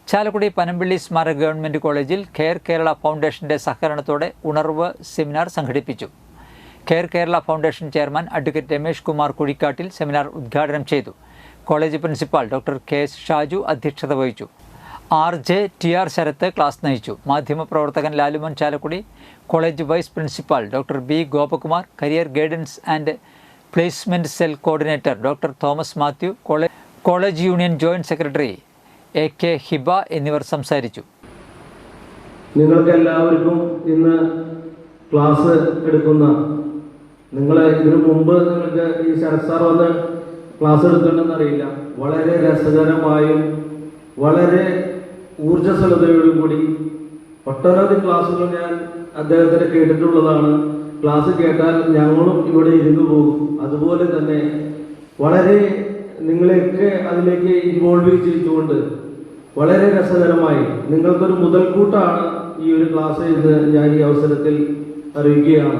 ചാലക്കുടി പനമ്പിള്ളി സ്മാരക ഗവൺമെൻറ് കോളേജിൽ കെയർ കേരള ഫൗണ്ടേഷൻ്റെ സഹകരണത്തോടെ ഉണർവ് സെമിനാർ സംഘടിപ്പിച്ചു. Care Kerala foundation chairman advocate Ramesh Kumar Kuzhikkattil seminar ഉദ്ഘാടനം ചെയ്തു. College principal doctor K S Shaju അധ്യക്ഷത വഹിച്ചു. RJ ശരത്ത് ക്ലാസ് നയിച്ചു. മാധ്യമപ്രവർത്തകൻ Lalumon Chalakudy, college vice principal doctor B Gopakumar, career guidance and placement cell coordinator doctor Thomas Mathew, college union joint secretary AK Hiba എന്നിവർ സംസാരിച്ചു. നിങ്ങൾക്ക് എല്ലാവർക്കും ഇന്ന് ക്ലാസ് എടുക്കുന്ന ഇതിനു മുമ്പ് നിങ്ങൾക്ക് ഈ ശരത് സാർ വന്ന് ക്ലാസ് എടുക്കണമെന്ന് അറിയില്ല. വളരെ രസകരമായും വളരെ ഊർജ്ജസ്വലതയോടും കൂടി ഒട്ടനവധി ക്ലാസ്സുകൾ ഞാൻ അദ്ദേഹത്തിന് കേട്ടിട്ടുള്ളതാണ്. ക്ലാസ് കേട്ടാൽ ഞങ്ങളും ഇവിടെ ഇരുന്നു പോകും. അതുപോലെ തന്നെ വളരെ നിങ്ങളെയൊക്കെ അതിലേക്ക് ഇൻവോൾവ് ചെയ്തുകൊണ്ട് വളരെ രസകരമായി നിങ്ങൾക്കൊരു മുതൽക്കൂട്ടാണ് ഈ ഒരു ക്ലാസ് എന്ന് ഞാൻ ഈ അവസരത്തിൽ അറിയിക്കുകയാണ്.